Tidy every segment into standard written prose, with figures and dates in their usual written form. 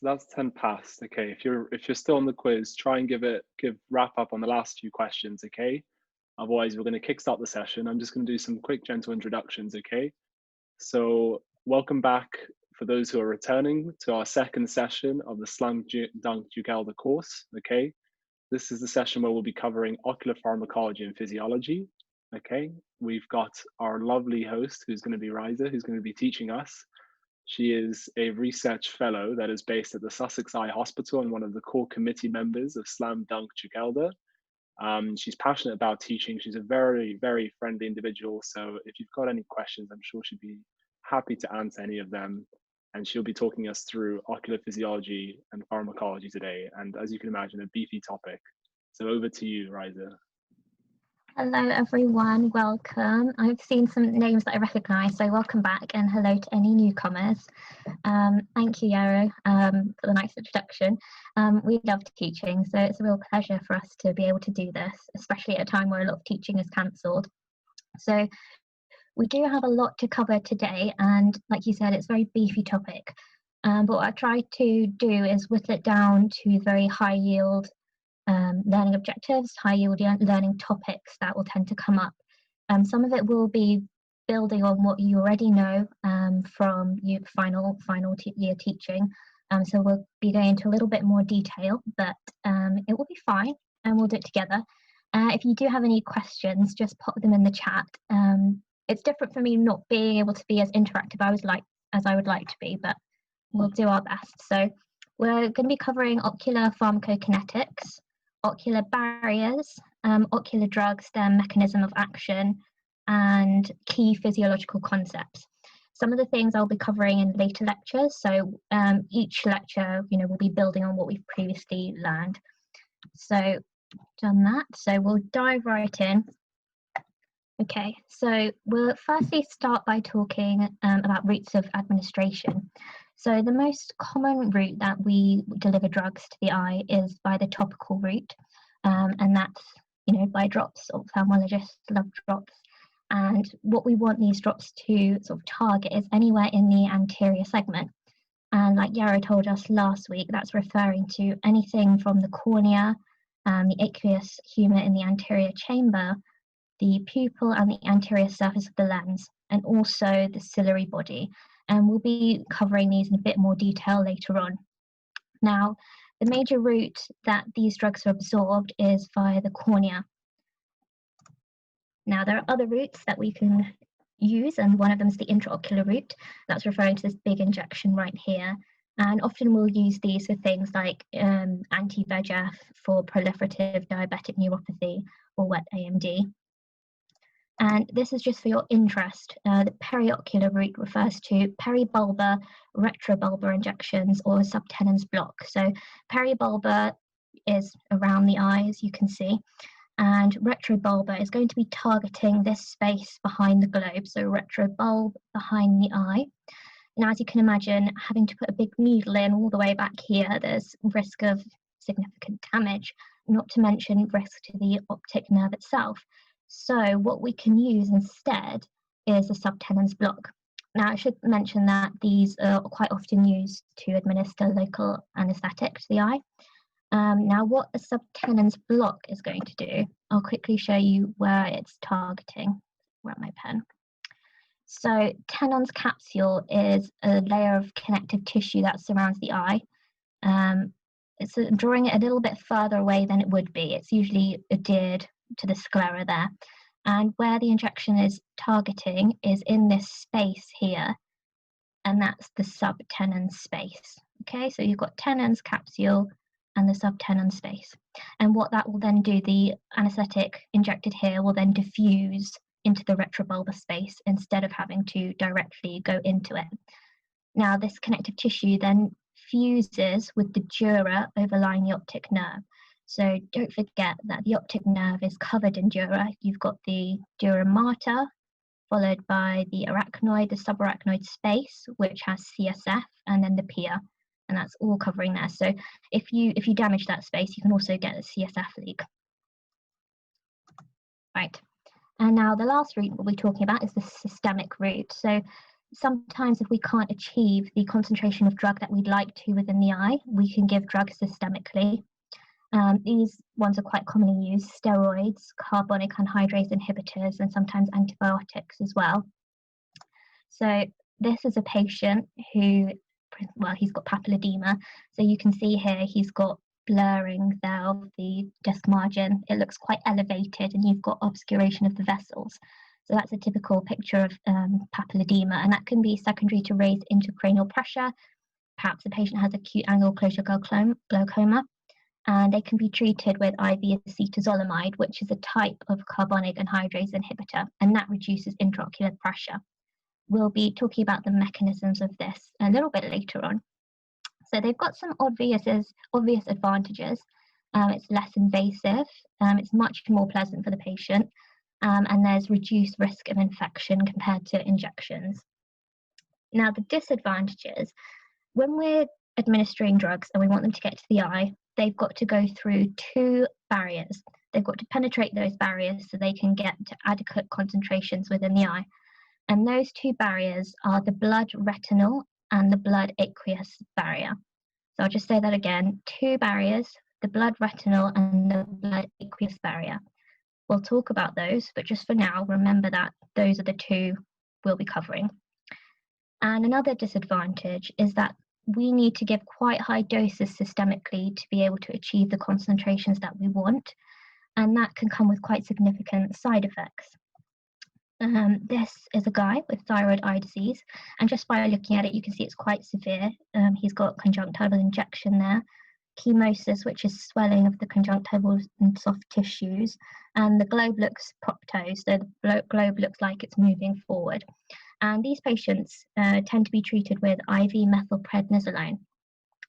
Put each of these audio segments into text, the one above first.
that's 10 past. Okay, if you're still on the quiz, try and wrap up on the last few questions, okay? Otherwise, we're going to kickstart the session. I'm just going to do some quick, gentle introductions, okay? So, welcome back for those who are returning to our second session of the Slam Dunk Jugelda course, okay? This is the session where we'll be covering ocular pharmacology and physiology, okay? We've got our lovely host, who's going to be Riza, who's going to be teaching us. She is a research fellow that is based at the Sussex Eye Hospital and one of the core committee members of Slam Dunk Jugelda. She's passionate about teaching. She's a very, very friendly individual. So if you've got any questions, I'm sure she'd be happy to answer any of them. And she'll be talking us through ocular physiology and pharmacology today. And as you can imagine, a beefy topic. So over to you, Riza. Hello everyone, welcome. I've seen some names that I recognise, so welcome back and hello to any newcomers. Thank you, Yarrow, for the nice introduction. We love teaching, so it's a real pleasure for us to be able to do this, especially at a time where a lot of teaching is cancelled. So we do have a lot to cover today, and like you said, it's a very beefy topic. But what I try to do is whittle it down to very high yield learning objectives, high yield learning topics that will tend to come up. Some of it will be building on what you already know from your final year teaching. So we'll be going into a little bit more detail, but it will be fine and we'll do it together. If you do have any questions, just pop them in the chat. It's different for me not being able to be as interactive as I would like to be, but we'll do our best. So we're going to be covering ocular pharmacokinetics, ocular barriers, ocular drugs, their mechanism of action, and key physiological concepts. Some of the things I'll be covering in later lectures, so each lecture, will be building on what we've previously learned. So, done that. So we'll dive right in. Okay, so we'll firstly start by talking about routes of administration. So the most common route that we deliver drugs to the eye is by the topical route, and that's by drops. Ophthalmologists love drops, and what we want these drops to sort of target is anywhere in the anterior segment. And like Yarrow told us last week, that's referring to anything from the cornea, the aqueous humour in the anterior chamber, the pupil and the anterior surface of the lens, and also the ciliary body. And we'll be covering these in a bit more detail later on. Now, the major route that these drugs are absorbed is via the cornea. Now, there are other routes that we can use, and one of them is the intraocular route. That's referring to this big injection right here. And often we'll use these for things like anti-VEGF for proliferative diabetic neuropathy or wet AMD. And this is just for your interest. The periocular route refers to peribulbar, retrobulbar injections or subtenon's block. So peribulbar is around the eye, as you can see, and retrobulbar is going to be targeting this space behind the globe, so retrobulb behind the eye. Now, as you can imagine, having to put a big needle in all the way back here, there's risk of significant damage, not to mention risk to the optic nerve itself. So what we can use instead is a subtenon's block. Now, I should mention that these are quite often used to administer local anaesthetic to the eye. Now, what a subtenon's block is going to do, I'll quickly show you where it's targeting. Grab my pen. So tenon's capsule is a layer of connective tissue that surrounds the eye. It's drawing it a little bit further away than it would be. It's usually adhered to the sclera there, and where the injection is targeting is in this space here, and that's the subtenon space. Okay, so you've got tenon's capsule and the subtenon space, and what that will then do, the anesthetic injected here will then diffuse into the retrobulbar space instead of having to directly go into it. Now, this connective tissue then fuses with the dura overlying the optic nerve. So don't forget that the optic nerve is covered in dura. You've got the dura mater, followed by the arachnoid, the subarachnoid space, which has CSF, and then the pia, and that's all covering there. So if you damage that space, you can also get a CSF leak. Right, and now the last route we'll be talking about is the systemic route. So sometimes if we can't achieve the concentration of drug that we'd like to within the eye, we can give drugs systemically. These ones are quite commonly used: steroids, carbonic anhydrase inhibitors, and sometimes antibiotics as well. So this is a patient who, well, he's got papilledema. So you can see here he's got blurring there of the disc margin. It looks quite elevated, and you've got obscuration of the vessels. So that's a typical picture of papilledema, and that can be secondary to raised intracranial pressure. Perhaps the patient has acute angle closure glaucoma, and they can be treated with IV acetazolamide, which is a type of carbonic anhydrase inhibitor, and that reduces intraocular pressure. We'll be talking about the mechanisms of this a little bit later on. So they've got some obvious advantages. It's less invasive, it's much more pleasant for the patient, and there's reduced risk of infection compared to injections. Now, the disadvantages: when we're administering drugs and we want them to get to the eye, they've got to go through two barriers. They've got to penetrate those barriers so they can get to adequate concentrations within the eye. And those two barriers are the blood-retinal and the blood-aqueous barrier. So I'll just say that again: two barriers, the blood-retinal and the blood-aqueous barrier. We'll talk about those, but just for now, remember that those are the two we'll be covering. And another disadvantage is that we need to give quite high doses systemically to be able to achieve the concentrations that we want, and that can come with quite significant side effects. This is a guy with thyroid eye disease, and just by looking at it, you can see it's quite severe. He's got conjunctival injection there, chemosis, which is swelling of the conjunctival and soft tissues, and the globe looks proptose, so the globe looks like it's moving forward. And these patients tend to be treated with IV methylprednisolone.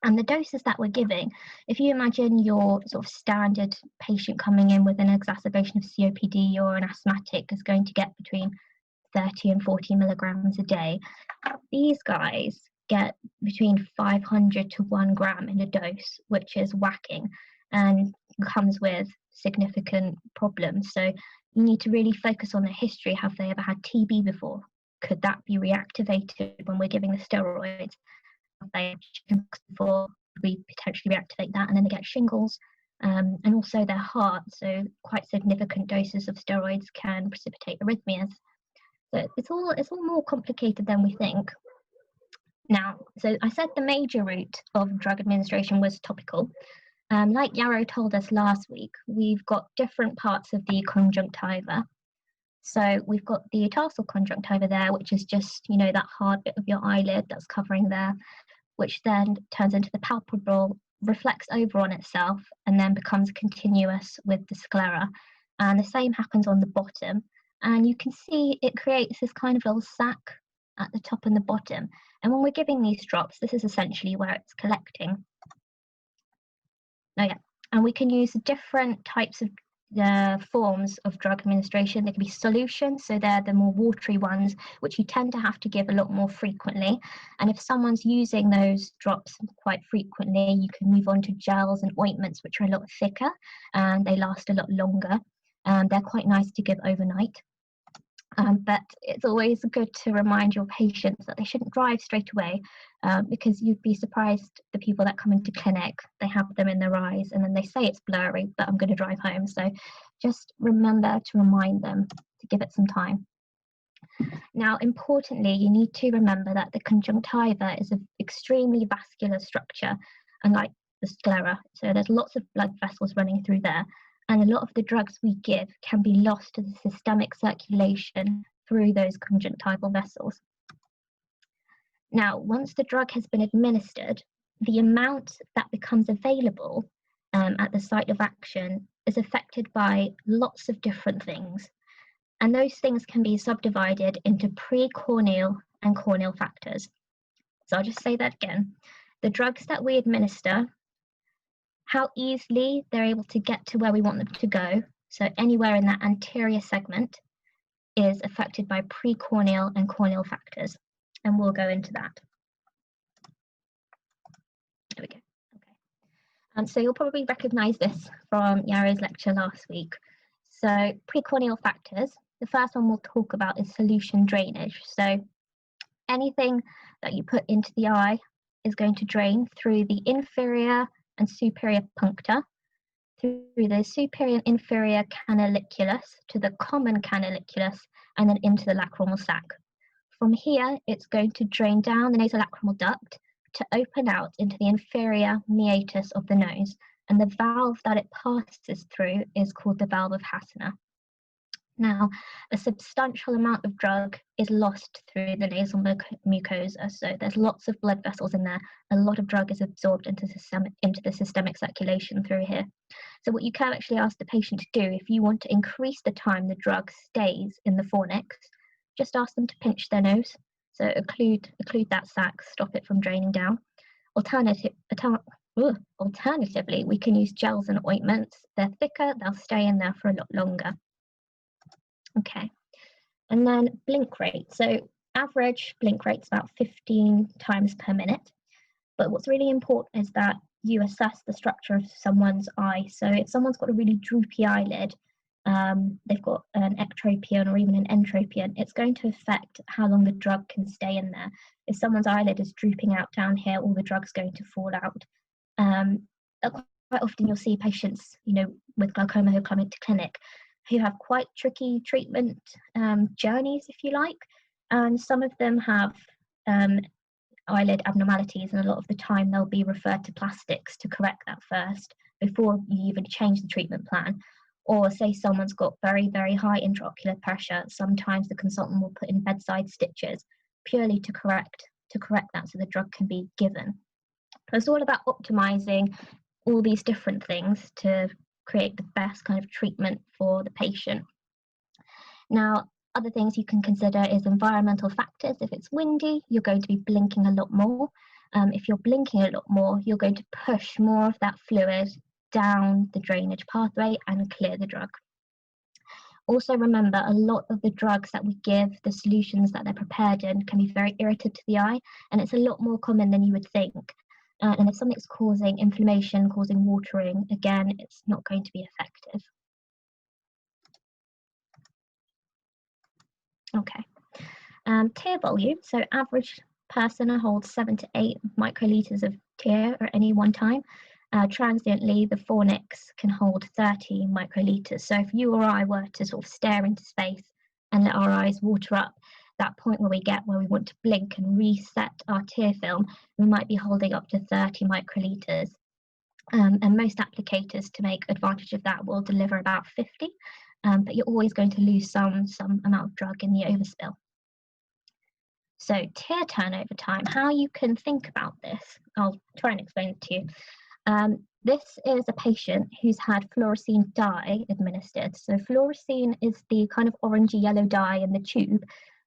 And the doses that we're giving, if you imagine your sort of standard patient coming in with an exacerbation of COPD or an asthmatic is going to get between 30 and 40 milligrams a day, these guys get between 500 to 1 gram in a dose, which is whacking and comes with significant problems. So you need to really focus on the history. Have they ever had TB before? Could that be reactivated when we're giving the steroids? Have they had chickenpox before? We potentially reactivate that, and then they get shingles, and also their heart. So quite significant doses of steroids can precipitate arrhythmias. So it's all more complicated than we think. Now, so I said the major route of drug administration was topical. Like Yarrow told us last week, we've got different parts of the conjunctiva. So we've got the tarsal conjunctiva there, which is just, you know, that hard bit of your eyelid that's covering there, which then turns into the palpebral, reflects over on itself, and then becomes continuous with the sclera. And the same happens on the bottom. And you can see it creates this kind of little sac at the top and the bottom. And when we're giving these drops, this is essentially where it's collecting. Oh yeah, and we can use different types of forms of drug administration. They can be solutions, so they're the more watery ones, which you tend to have to give a lot more frequently. And if someone's using those drops quite frequently, you can move on to gels and ointments, which are a lot thicker and they last a lot longer. They're quite nice to give overnight. But it's always good to remind your patients that they shouldn't drive straight away, because you'd be surprised the people that come into clinic, they have them in their eyes and then they say it's blurry, but I'm going to drive home. So just remember to remind them to give it some time. Now, importantly, you need to remember that the conjunctiva is an extremely vascular structure, unlike the sclera. So there's lots of blood vessels running through there. And a lot of the drugs we give can be lost to the systemic circulation through those conjunctival vessels. Now, once the drug has been administered, the amount that becomes available at the site of action is affected by lots of different things. And those things can be subdivided into pre-corneal and corneal factors. So I'll just say that again. The drugs that we administer, how easily they're able to get to where we want them to go, so anywhere in that anterior segment, is affected by precorneal and corneal factors, and we'll go into that. There we go. Okay. So you'll probably recognise this from Yarrow's lecture last week. So precorneal factors, the first one we'll talk about is solution drainage. So anything that you put into the eye is going to drain through the inferior and superior puncta, through the superior and inferior canaliculus to the common canaliculus, and then into the lacrimal sac. From here, it's going to drain down the nasolacrimal duct to open out into the inferior meatus of the nose, and the valve that it passes through is called the valve of Hasner. Now, a substantial amount of drug is lost through the nasal mucosa, so there's lots of blood vessels in there. A lot of drug is absorbed into the systemic circulation through here. So what you can actually ask the patient to do, if you want to increase the time the drug stays in the fornix, just ask them to pinch their nose. So occlude that sac, stop it from draining down. Alternatively, we can use gels and ointments. They're thicker, they'll stay in there for a lot longer. Okay, and then blink rate. So average blink rate's about 15 times per minute. But what's really important is that you assess the structure of someone's eye. So if someone's got a really droopy eyelid, they've got an ectropion or even an entropion, it's going to affect how long the drug can stay in there. If someone's eyelid is drooping out down here, all the drug's going to fall out. Quite often you'll see patients, with glaucoma who come into clinic who have quite tricky treatment journeys, if you like, and some of them have eyelid abnormalities, and a lot of the time they'll be referred to plastics to correct that first before you even change the treatment plan. Or say someone's got very, very high intraocular pressure, sometimes the consultant will put in bedside stitches purely to correct that so the drug can be given. So it's all about optimizing all these different things to create the best kind of treatment for the patient. Now, other things you can consider is environmental factors. If it's windy, you're going to be blinking a lot more. If you're blinking a lot more, you're going to push more of that fluid down the drainage pathway and clear the drug. Also remember, a lot of the drugs that we give, the solutions that they're prepared in, can be very irritant to the eye, and it's a lot more common than you would think. And if something's causing inflammation, causing watering, again, it's not going to be effective. Okay. Tear volume. So average person holds 7 to 8 microliters of tear at any one time. Transiently, the fornix can hold 30 microliters. So if you or I were to sort of stare into space and let our eyes water up, that point where we want to blink and reset our tear film, we might be holding up to 30 microliters. And most applicators, to make advantage of that, will deliver about 50, but you're always going to lose some amount of drug in the overspill. So tear turnover time, how you can think about this, I'll try and explain it to you. This is a patient who's had fluorescein dye administered. So fluorescein is the kind of orangey yellow dye in the tube,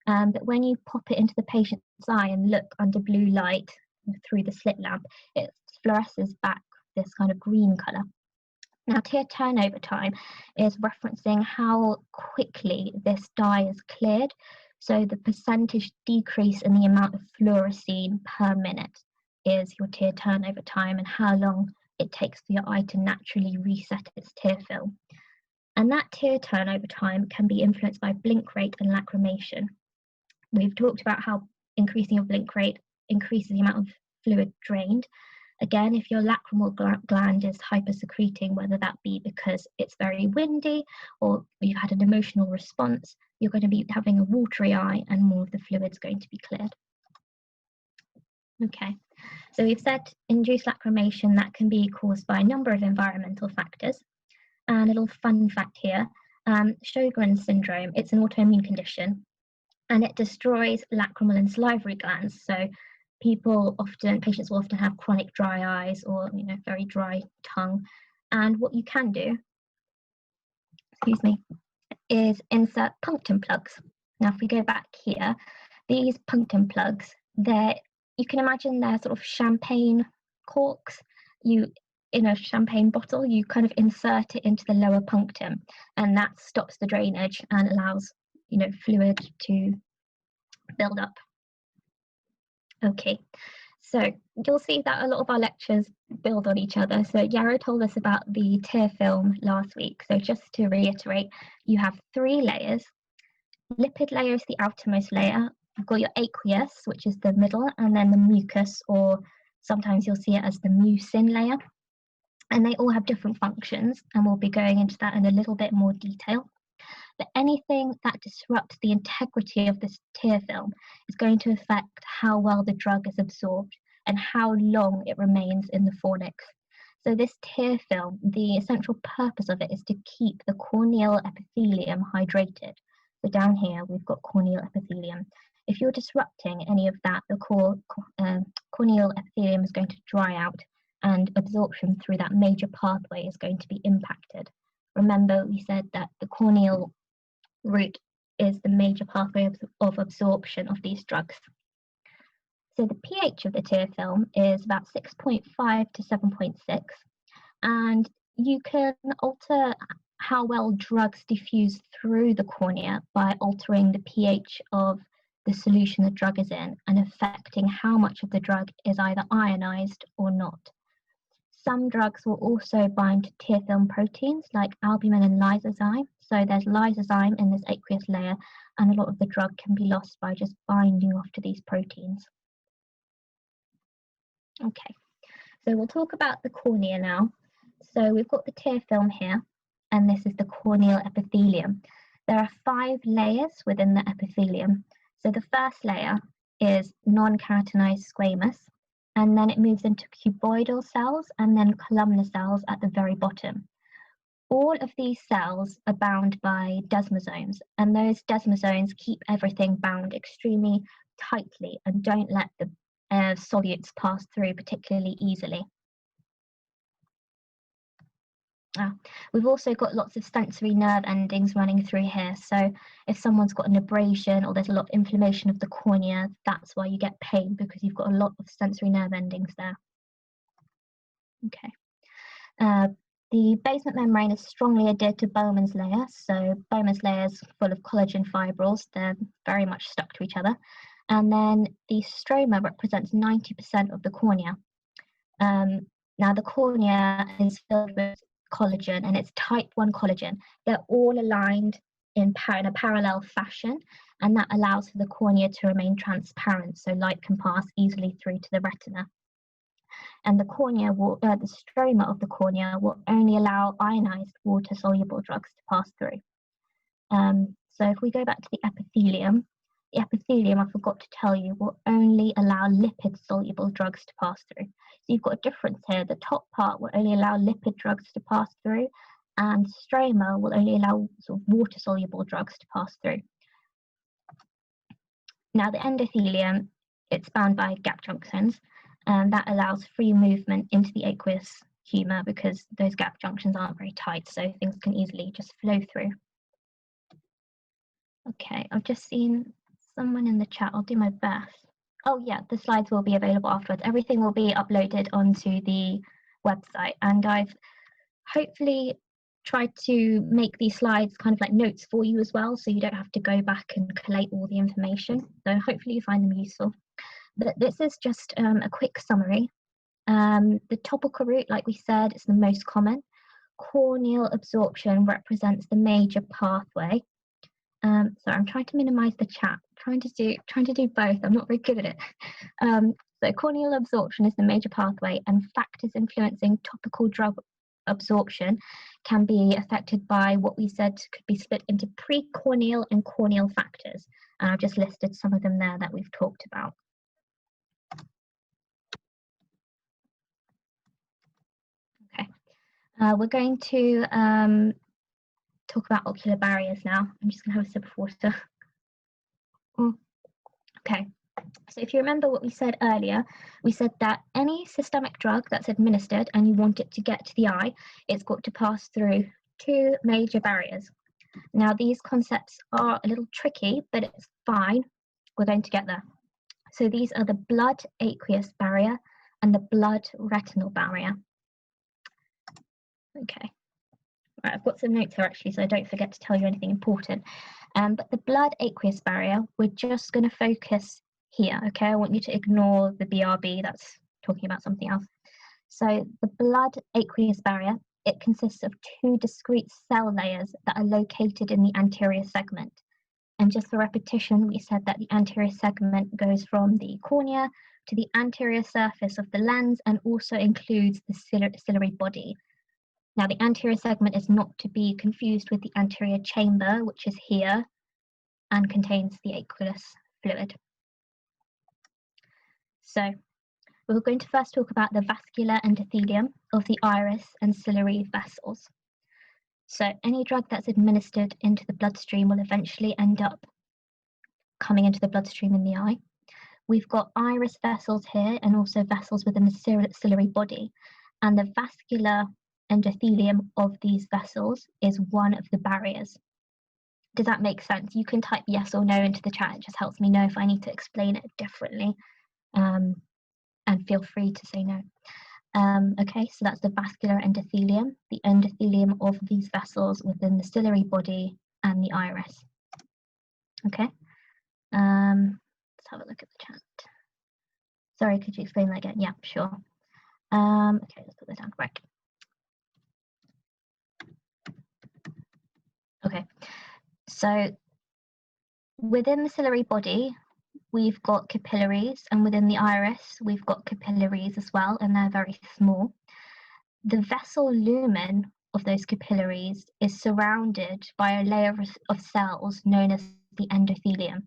but when you pop it into the patient's eye and look under blue light through the slit lamp, it fluoresces back this kind of green colour. Now, tear turnover time is referencing how quickly this dye is cleared, so the percentage decrease in the amount of fluorescein per minute is your tear turnover time, and how long it takes for your eye to naturally reset its tear film. And that tear turnover time can be influenced by blink rate and lacrimation. We've talked about how increasing your blink rate increases the amount of fluid drained. Again, if your lacrimal gland is hypersecreting, whether that be because it's very windy or you've had an emotional response, you're going to be having a watery eye and more of the fluid's going to be cleared. Okay, so we've said induced lacrimation, that can be caused by a number of environmental factors. And a little fun fact here, Sjogren's syndrome, it's an autoimmune condition, and it destroys lacrimal and salivary glands. So patients will often have chronic dry eyes or very dry tongue. And what you can do, is insert punctum plugs. Now, if we go back here, these punctum plugs, you can imagine they're sort of champagne corks. In a champagne bottle, you kind of insert it into the lower punctum, and that stops the drainage and allows fluid to build up. Okay, so you'll see that a lot of our lectures build on each other. So Yarrow told us about the tear film last week. So just to reiterate, you have 3 layers. Lipid layer is the outermost layer. You've got your aqueous, which is the middle, and then the mucus, or sometimes you'll see it as the mucin layer. And they all have different functions, and we'll be going into that in a little bit more detail. But anything that disrupts the integrity of this tear film is going to affect how well the drug is absorbed and how long it remains in the fornix. So this tear film, the essential purpose of it is to keep the corneal epithelium hydrated. So down here, we've got corneal epithelium. If you're disrupting any of that, the corneal epithelium is going to dry out, and absorption through that major pathway is going to be impacted. Remember, we said that the corneal route is the major pathway of absorption of these drugs. So the pH of the tear film is about 6.5 to 7.6, and you can alter how well drugs diffuse through the cornea by altering the pH of the solution the drug is in and affecting how much of the drug is either ionized or not. Some drugs will also bind to tear film proteins like albumin and lysozyme. So there's lysozyme in this aqueous layer, and a lot of the drug can be lost by just binding off to these proteins. Okay, so we'll talk about the cornea now. So we've got the tear film here, and this is the corneal epithelium. There are 5 layers within the epithelium. So the first layer is non-keratinized squamous, and then it moves into cuboidal cells and then columnar cells at the very bottom. All of these cells are bound by desmosomes, and those desmosomes keep everything bound extremely tightly and don't let the solutes pass through particularly easily. We've also got lots of sensory nerve endings running through here. So if someone's got an abrasion or there's a lot of inflammation of the cornea, that's why you get pain, because you've got a lot of sensory nerve endings there. Okay. The basement membrane is strongly adhered to Bowman's layer. So Bowman's layer is full of collagen fibrils. They're very much stuck to each other. And then the stroma represents 90% of the cornea. Now the cornea is filled with collagen, and it's type 1 collagen. They're all aligned in a parallel fashion, and that allows for the cornea to remain transparent, so light can pass easily through to the retina. And the cornea will, the stroma of the cornea will only allow ionized water-soluble drugs to pass through. So if we go back to the epithelium, I forgot to tell you, will only allow lipid-soluble drugs to pass through. So you've got a difference here. The top part will only allow lipid drugs to pass through, and stroma will only allow sort of water-soluble drugs to pass through. Now the endothelium, it's bound by gap junctions, and that allows free movement into the aqueous humor because those gap junctions aren't very tight, so things can easily just flow through. Okay, I've just seen someone in the chat. I'll do my best. Oh yeah, the slides will be available afterwards. Everything will be uploaded onto the website, and I've hopefully tried to make these slides kind of like notes for you as well, so you don't have to go back and collate all the information. So hopefully you find them useful. But this is just a quick summary. The topical route, like we said, is the most common. Corneal absorption represents the major pathway. So I'm trying to minimize the chat, trying to do both. I'm not very good at it. So corneal absorption is the major pathway, and factors influencing topical drug absorption can be affected by what we said could be split into precorneal and corneal factors. And I've just listed some of them there that we've talked about. Okay, we're going to talk about ocular barriers now. I'm just going to have a sip of water. Okay, so if you remember what we said earlier, we said that any systemic drug that's administered and you want it to get to the eye, it's got to pass through 2 major barriers. Now these concepts are a little tricky, but it's fine. We're going to get there. So these are the blood aqueous barrier and the blood retinal barrier. Okay. Right, I've got some notes here actually, so I don't forget to tell you anything important. But the blood aqueous barrier, we're just going to focus here, okay? I want you to ignore the BRB, that's talking about something else. So the blood aqueous barrier, it consists of 2 discrete cell layers that are located in the anterior segment. And just for repetition, we said that the anterior segment goes from the cornea to the anterior surface of the lens and also includes the ciliary body. Now, the anterior segment is not to be confused with the anterior chamber, which is here and contains the aqueous fluid. So, we're going to first talk about the vascular endothelium of the iris and ciliary vessels. So, any drug that's administered into the bloodstream will eventually end up coming into the bloodstream in the eye. We've got iris vessels here and also vessels within the ciliary body. And the vascular endothelium of these vessels is one of the barriers. Does that make sense? You can type yes or no into the chat. It just helps me know if I need to explain it differently. And feel free to say no. Okay, so that's the vascular endothelium, the endothelium of these vessels within the ciliary body and the iris. Okay, let's have a look at the chat. Sorry, could you explain that again? Yeah, sure. Okay, let's put this down. Right. Okay, so within the ciliary body, we've got capillaries, and within the iris, we've got capillaries as well, and they're very small. The vessel lumen of those capillaries is surrounded by a layer of cells known as the endothelium.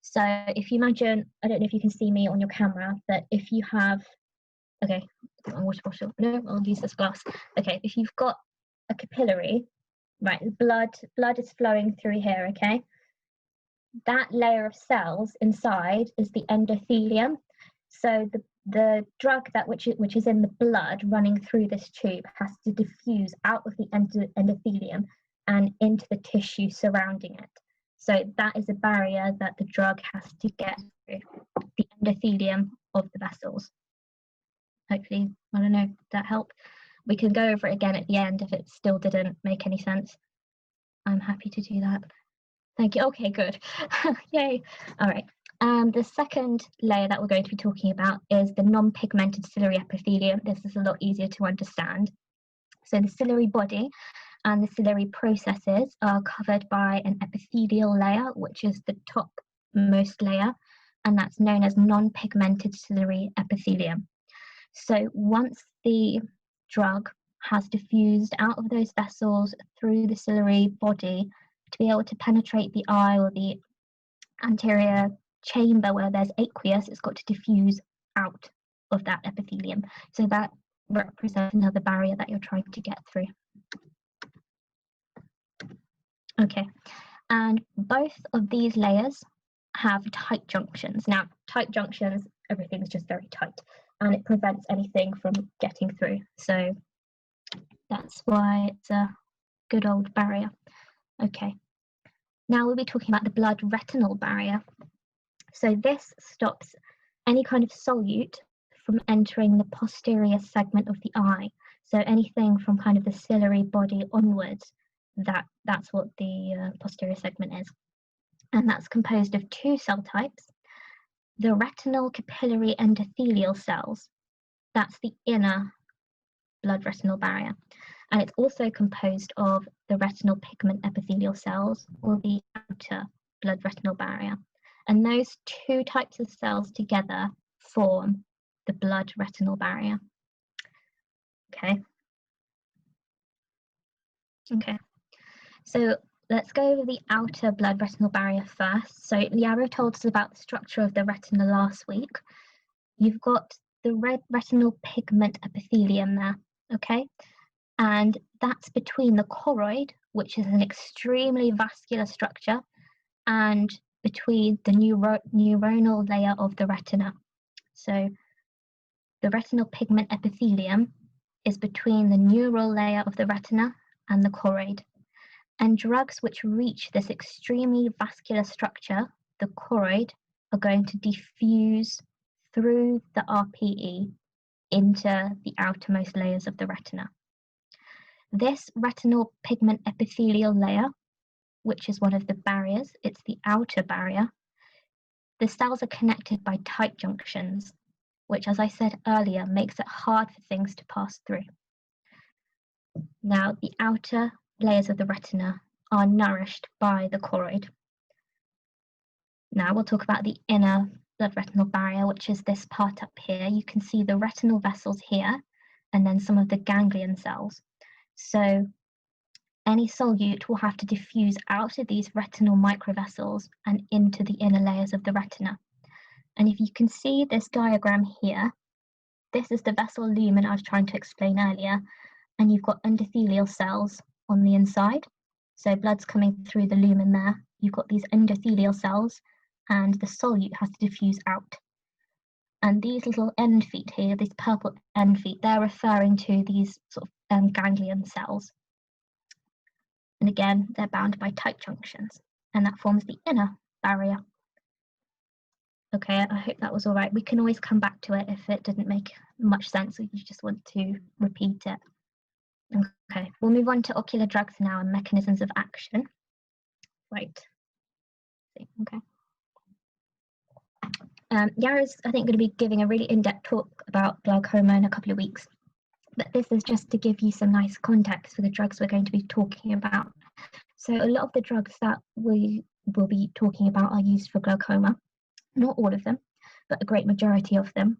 So if you imagine, I don't know if you can see me on your camera, but if you have, okay, water bottle, no, I'll use this glass. Okay, if you've got a capillary, right, blood is flowing through here, okay? That layer of cells inside is the endothelium. So the drug which is in the blood running through this tube has to diffuse out of the endothelium and into the tissue surrounding it. So that is a barrier that the drug has to get through, the endothelium of the vessels. Hopefully, I don't know, that help? We can go over it again at the end if it still didn't make any sense. I'm happy to do that. Thank you. Okay, good. Yay. All right. The second layer that we're going to be talking about is the non-pigmented ciliary epithelium. This is a lot easier to understand. So the ciliary body and the ciliary processes are covered by an epithelial layer, which is the topmost layer, and that's known as non-pigmented ciliary epithelium. So once the drug has diffused out of those vessels through the ciliary body to be able to penetrate the eye or the anterior chamber where there's aqueous, it's got to diffuse out of that epithelium. So that represents another barrier that you're trying to get through. Okay, and both of these layers have tight junctions. Now, tight junctions, everything's just very tight, and it prevents anything from getting through. So that's why it's a good old barrier. Okay, now we'll be talking about the blood-retinal barrier. So this stops any kind of solute from entering the posterior segment of the eye. So anything from kind of the ciliary body onwards, that's what the posterior segment is. And that's composed of two cell types. The retinal capillary endothelial cells, that's the inner blood-retinal barrier. And it's also composed of the retinal pigment epithelial cells, or the outer blood-retinal barrier. And those two types of cells together form the blood-retinal barrier. Okay. Okay. So let's go over the outer blood-retinal barrier first. So Liaro told us about the structure of the retina last week. You've got the red retinal pigment epithelium there, okay? And that's between the choroid, which is an extremely vascular structure, and between the neuronal layer of the retina. So the retinal pigment epithelium is between the neural layer of the retina and the choroid. And drugs which reach this extremely vascular structure, the choroid, are going to diffuse through the RPE into the outermost layers of the retina. This retinal pigment epithelial layer, which is one of the barriers, it's the outer barrier, the cells are connected by tight junctions, which, as I said earlier, makes it hard for things to pass through. Now, the outer layers of the retina are nourished by the choroid. Now we'll talk about the inner blood retinal barrier, which is this part up here. You can see the retinal vessels here, and then some of the ganglion cells. So any solute will have to diffuse out of these retinal microvessels and into the inner layers of the retina. And if you can see this diagram here, this is the vessel lumen I was trying to explain earlier, and you've got endothelial cells on the inside. So blood's coming through the lumen there. You've got these endothelial cells, and the solute has to diffuse out. And these little end feet here, these purple end feet, they're referring to these sort of ganglion cells. And again, they're bound by tight junctions, and that forms the inner barrier. Okay, I hope that was all right. We can always come back to it if it didn't make much sense or you just want to repeat it. Okay, we'll move on to ocular drugs now and mechanisms of action. Right. Okay. Yara's, I think, going to be giving a really in-depth talk about glaucoma in a couple of weeks. But this is just to give you some nice context for the drugs we're going to be talking about. So a lot of the drugs that we will be talking about are used for glaucoma. Not all of them, but a great majority of them.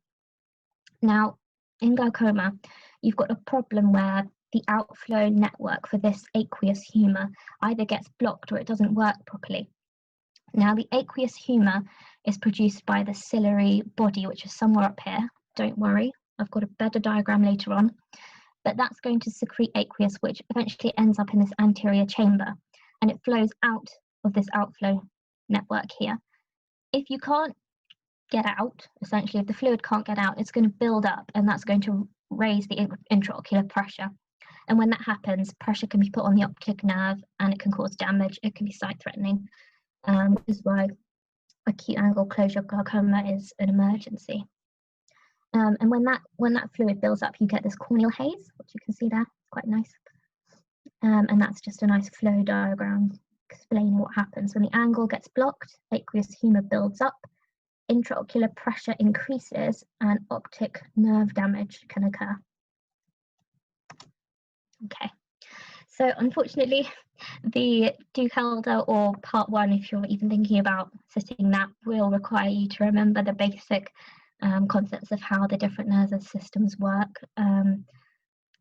Now, in glaucoma, you've got a problem where the outflow network for this aqueous humour either gets blocked or it doesn't work properly. Now, the aqueous humour is produced by the ciliary body, which is somewhere up here. Don't worry, I've got a better diagram later on. But that's going to secrete aqueous, which eventually ends up in this anterior chamber, and it flows out of this outflow network here. If you can't get out, essentially, if the fluid can't get out, it's going to build up, and that's going to raise the intraocular pressure. And when that happens, pressure can be put on the optic nerve, and it can cause damage. It can be sight-threatening, which is why acute angle closure glaucoma is an emergency. And when that fluid builds up, you get this corneal haze, which you can see there. It's quite nice. And that's just a nice flow diagram explaining what happens. When the angle gets blocked, aqueous humour builds up, intraocular pressure increases, and optic nerve damage can occur. Okay, so unfortunately, the Duke-Elder or part 1, if you're even thinking about sitting that, will require you to remember the basic concepts of how the different nervous systems work.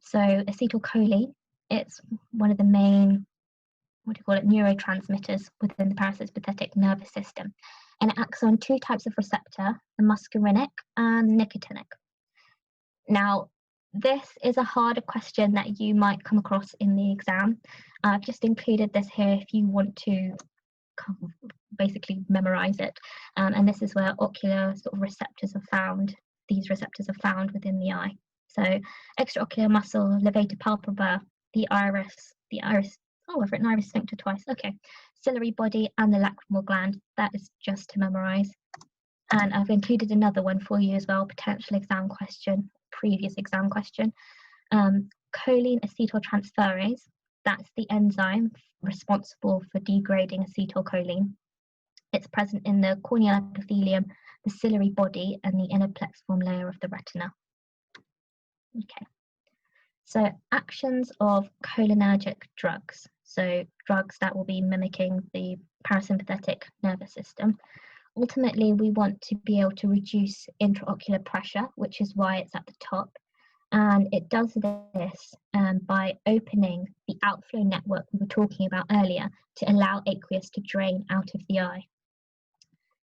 So acetylcholine, it's one of the main, neurotransmitters within the parasympathetic nervous system. And it acts on 2 types of receptor, the muscarinic and nicotinic. Now, this is a harder question that you might come across in the exam. I've just included this here if you want to basically memorize it. And this is where ocular sort of receptors are found. These receptors are found within the eye. So extraocular muscle, levator palpebra, the iris, oh, I've written iris sphincter twice, okay. Ciliary body and the lacrimal gland, that is just to memorize. And I've included another one for you as well, potential exam question, previous exam question. Choline acetyltransferase, that's the enzyme responsible for degrading acetylcholine. It's present in the corneal epithelium, the ciliary body, and the inner plexiform layer of the retina. Okay, so actions of cholinergic drugs. So drugs that will be mimicking the parasympathetic nervous system. Ultimately, we want to be able to reduce intraocular pressure, which is why it's at the top. And it does this by opening the outflow network we were talking about earlier to allow aqueous to drain out of the eye.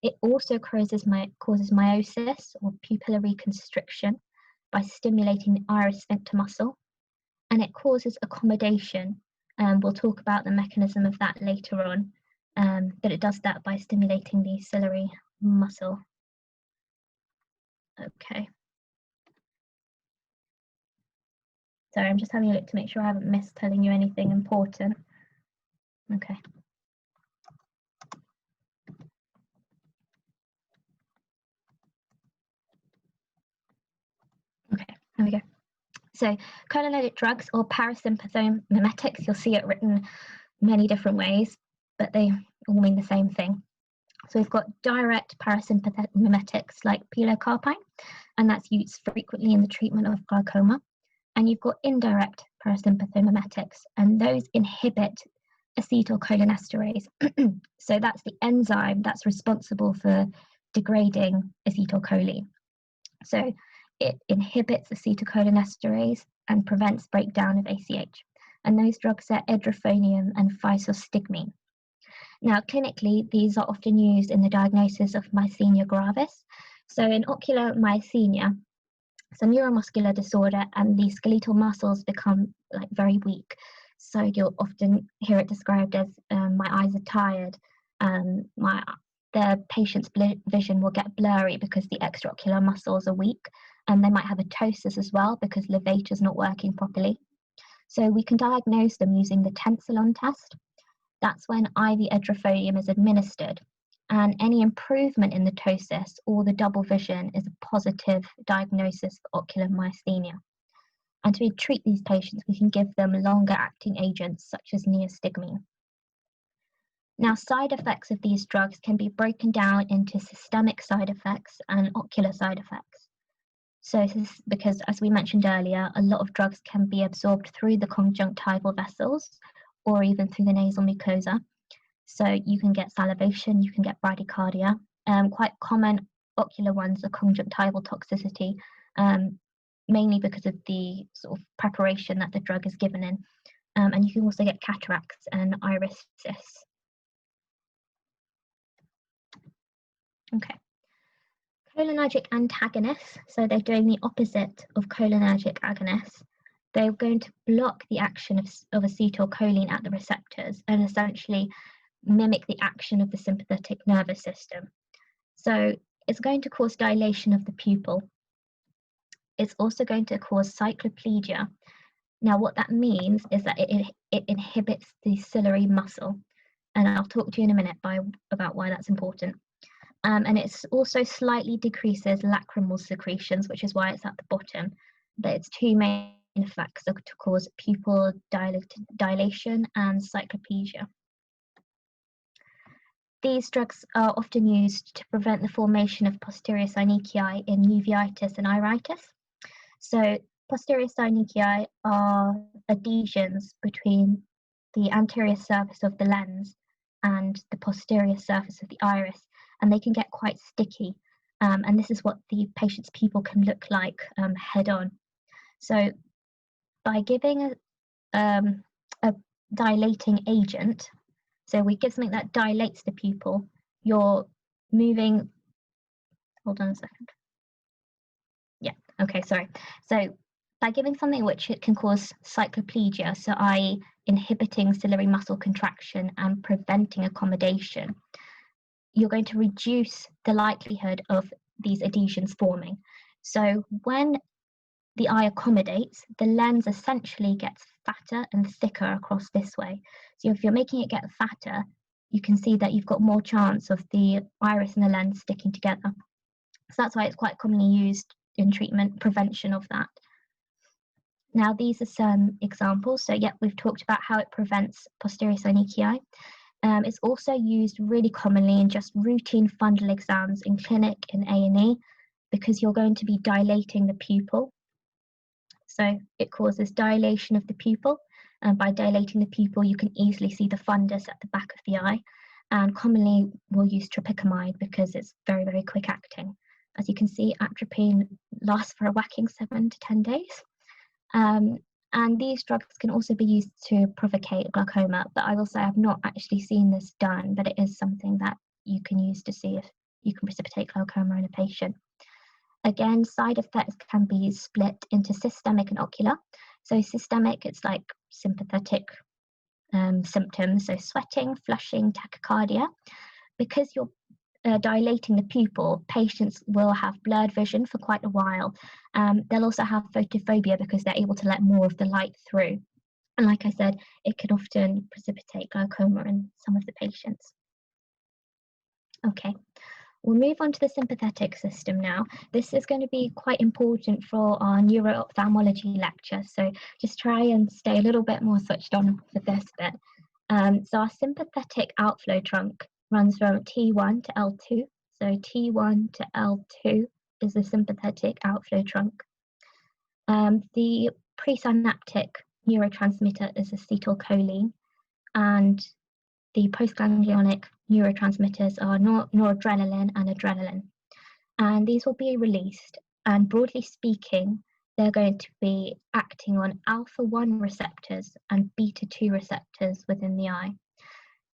It also causes miosis or pupillary constriction by stimulating the iris sphincter muscle, and it causes accommodation. We'll talk about the mechanism of that later on, but it does that by stimulating the ciliary muscle. Okay. Sorry, I'm just having a look to make sure I haven't missed telling you anything important. Okay. Okay, here we go. So cholinergic drugs or parasympathomimetics, you'll see it written many different ways, but they all mean the same thing. So we've got direct parasympathetic mimetics like pilocarpine, and that's used frequently in the treatment of glaucoma. And you've got indirect parasympathomimetics, and those inhibit acetylcholinesterase. So that's the enzyme that's responsible for degrading acetylcholine. So it inhibits acetylcholinesterase and prevents breakdown of ACH. And those drugs are edrophonium and physostigmine. Now, clinically, these are often used in the diagnosis of myasthenia gravis. So in ocular myasthenia, it's a neuromuscular disorder, and the skeletal muscles become like very weak. So you'll often hear it described as my eyes are tired, the patient's vision will get blurry because the extraocular muscles are weak, and they might have a ptosis as well because levator is not working properly. So we can diagnose them using the tensilon test. That's when IV edrophonium is administered, and any improvement in the ptosis or the double vision is a positive diagnosis for ocular myasthenia. And to treat these patients, we can give them longer acting agents such as neostigmine. Now, side effects of these drugs can be broken down into systemic side effects and ocular side effects. So this is because, as we mentioned earlier, a lot of drugs can be absorbed through the conjunctival vessels or even through the nasal mucosa. So you can get salivation, you can get bradycardia. Quite common ocular ones are conjunctival toxicity, mainly because of the sort of preparation that the drug is given in. And you can also get cataracts and iris cysts. Okay. Cholinergic antagonists, so they're doing the opposite of cholinergic agonists. They're going to block the action of acetylcholine at the receptors and essentially mimic the action of the sympathetic nervous system. So it's going to cause dilation of the pupil. It's also going to cause cycloplegia. Now, what that means is that it inhibits the ciliary muscle, and I'll talk to you in a minute about why that's important. And it also slightly decreases lacrimal secretions, which is why it's at the bottom. But its two main effects are to cause pupil dilation and cycloplegia. These drugs are often used to prevent the formation of posterior synechiae in uveitis and iritis. So posterior synechiae are adhesions between the anterior surface of the lens and the posterior surface of the iris, and they can get quite sticky. And this is what the patient's pupil can look like head on. So by giving a dilating agent, so we give something that dilates the pupil, you're moving, hold on a second. Yeah, okay, sorry. So by giving something which it can cause cycloplegia, so i.e. inhibiting ciliary muscle contraction and preventing accommodation, you're going to reduce the likelihood of these adhesions forming. So when the eye accommodates, the lens essentially gets fatter and thicker across this way. So if you're making it get fatter, you can see that you've got more chance of the iris and the lens sticking together. So that's why it's quite commonly used in treatment prevention of that. Now, these are some examples. So yeah, we've talked about how it prevents posterior synechiae. It's also used really commonly in just routine fundal exams in clinic in A&E because you're going to be dilating the pupil. So it causes dilation of the pupil, and by dilating the pupil, you can easily see the fundus at the back of the eye. And commonly, we'll use tropicamide because it's very, very quick acting. As you can see, atropine lasts for a whacking 7 to 10 days. And these drugs can also be used to provocate glaucoma, but I will say I've not actually seen this done, but it is something that you can use to see if you can precipitate glaucoma in a patient. Again, side effects can be split into systemic and ocular. So systemic, it's like sympathetic symptoms, so sweating, flushing, tachycardia. Because you're dilating the pupil, patients will have blurred vision for quite a while. They'll also have photophobia because they're able to let more of the light through. And like I said, it can often precipitate glaucoma in some of the patients. Okay. We'll move on to the sympathetic system now. This is going to be quite important for our neuro-ophthalmology lecture, so just try and stay a little bit more switched on for this bit. So our sympathetic outflow trunk runs from T1 to L2. So T1 to L2 is the sympathetic outflow trunk. The presynaptic neurotransmitter is acetylcholine, and the postganglionic neurotransmitters are noradrenaline and adrenaline. And these will be released, and broadly speaking, they're going to be acting on alpha-1 receptors and beta-2 receptors within the eye.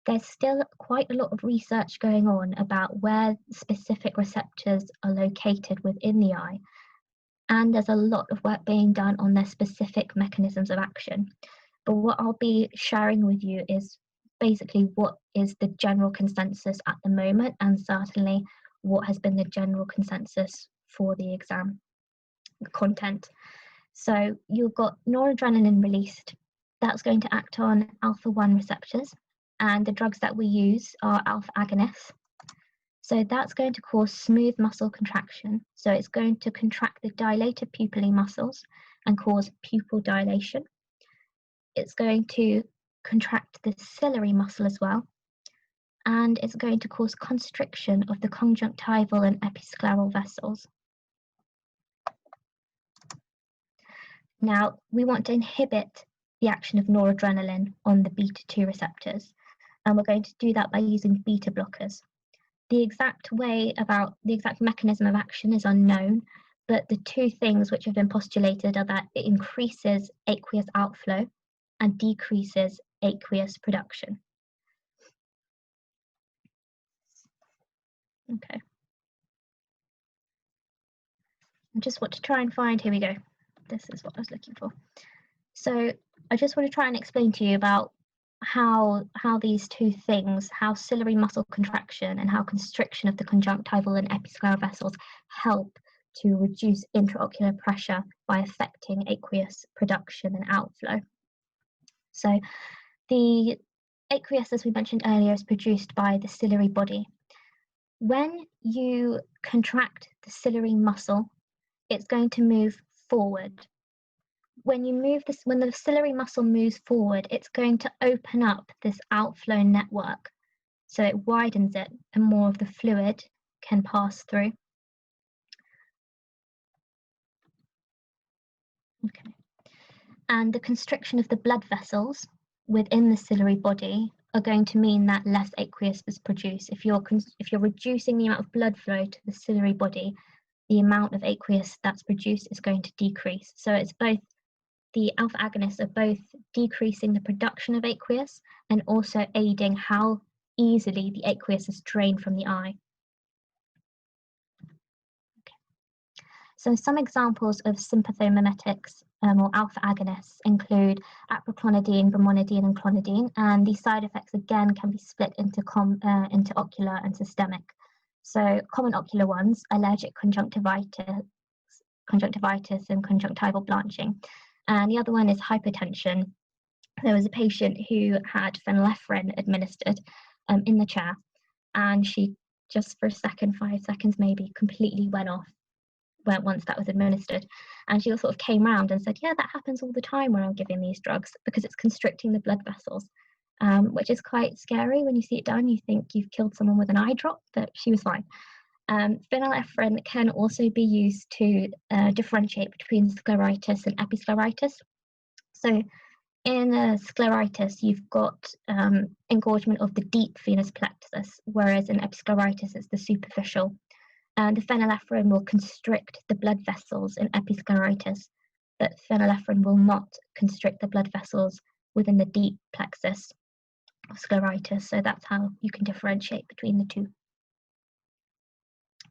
There's still quite a lot of research going on about where specific receptors are located within the eye, and there's a lot of work being done on their specific mechanisms of action. But what I'll be sharing with you is basically what is the general consensus at the moment, and certainly what has been the general consensus for the exam content. So you've got noradrenaline released. That's going to act on alpha-1 receptors, and the drugs that we use are alpha agonists. So that's going to cause smooth muscle contraction. So it's going to contract the dilated pupillae muscles and cause pupil dilation. It's going to contract the ciliary muscle as well, and it's going to cause constriction of the conjunctival and episcleral vessels. Now, we want to inhibit the action of noradrenaline on the beta-2 receptors, and we're going to do that by using beta blockers. The exact mechanism of action is unknown, but the two things which have been postulated are that it increases aqueous outflow and decreases aqueous production. Okay. I just want to try and find, here we go. This is what I was looking for. So I just want to try and explain to you about how these two things, how ciliary muscle contraction and how constriction of the conjunctival and episcleral vessels help to reduce intraocular pressure by affecting aqueous production and outflow. So the aqueous, as we mentioned earlier, is produced by the ciliary body. When you contract the ciliary muscle, it's going to move forward. When the ciliary muscle moves forward, it's going to open up this outflow network. So it widens it and more of the fluid can pass through. Okay. And the constriction of the blood vessels within the ciliary body are going to mean that less aqueous is produced. If you're reducing the amount of blood flow to the ciliary body, the amount of aqueous that's produced is going to decrease. So it's both, the alpha agonists are both decreasing the production of aqueous and also aiding how easily the aqueous is drained from the eye. Okay. So some examples of sympathomimetics or alpha agonists include aproclonidine, brimonidine, and clonidine, and these side effects again can be split into ocular and systemic. So common ocular ones: allergic conjunctivitis and conjunctival blanching. And the other one is hypertension. There was a patient who had phenylephrine administered in the chair, and she just for a second, 5 seconds maybe, completely went off once that was administered. And she sort of came round and said, yeah, that happens all the time when I'm giving these drugs because it's constricting the blood vessels, which is quite scary. When you see it done, you think you've killed someone with an eye drop, but she was fine. Phenylephrine can also be used to differentiate between scleritis and episcleritis. So in scleritis, you've got engorgement of the deep venous plexus, whereas in episcleritis, it's the superficial. And the phenylephrine will constrict the blood vessels in episcleritis, but phenylephrine will not constrict the blood vessels within the deep plexus of scleritis. So that's how you can differentiate between the two.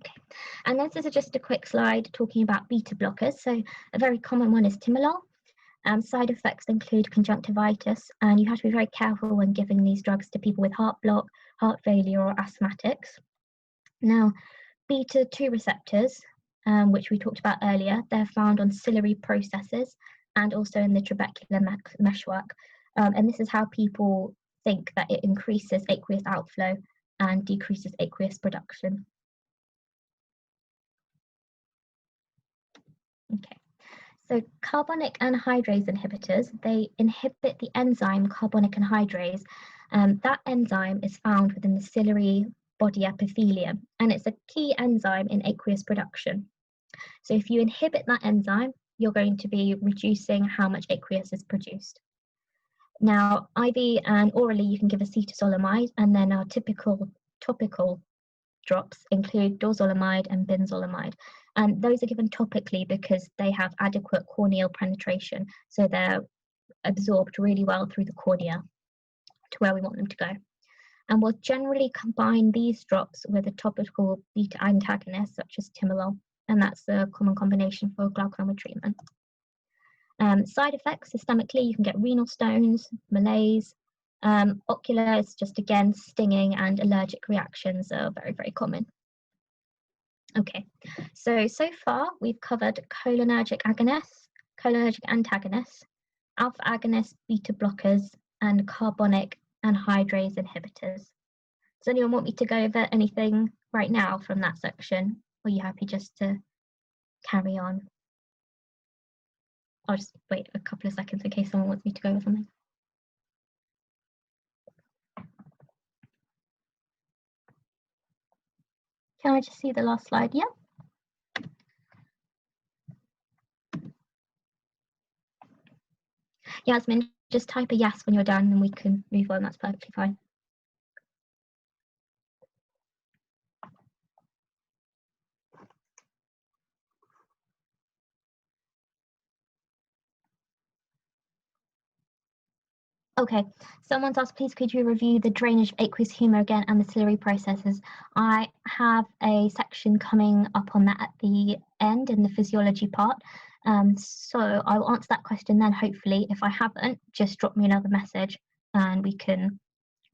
Okay, and this is just a quick slide talking about beta blockers. So a very common one is timolol. Side effects include conjunctivitis, and you have to be very careful when giving these drugs to people with heart block, heart failure, or asthmatics. Now, beta-2 receptors, which we talked about earlier, they're found on ciliary processes and also in the trabecular meshwork. And this is how people think that it increases aqueous outflow and decreases aqueous production. Okay, so carbonic anhydrase inhibitors, they inhibit the enzyme carbonic anhydrase. That enzyme is found within the ciliary body epithelium, and it's a key enzyme in aqueous production. So if you inhibit that enzyme, you're going to be reducing how much aqueous is produced. Now, IV and orally, you can give acetazolamide, and then our typical topical drops include dorzolamide and benzolamide. And those are given topically because they have adequate corneal penetration, so they're absorbed really well through the cornea to where we want them to go. And we'll generally combine these drops with a topical beta antagonist, such as timolol, and that's the common combination for glaucoma treatment. Side effects, systemically, you can get renal stones, malaise. Ocular is just, again, stinging, and allergic reactions are very, very common. Okay, so far we've covered cholinergic agonists, cholinergic antagonists, alpha agonists, beta blockers, and carbonic anhydrase inhibitors. Does anyone want me to go over anything right now from that section? Or are you happy just to carry on? I'll just wait a couple of seconds in case someone wants me to go over something. Can I just see the last slide? Yeah. Yasmin, just type a yes when you're done and we can move on. That's perfectly fine. Okay, someone's asked, please could you review the drainage of aqueous humour again and the ciliary processes? I have a section coming up on that at the end in the physiology part. So I will answer that question then, hopefully. If I haven't, just drop me another message and we can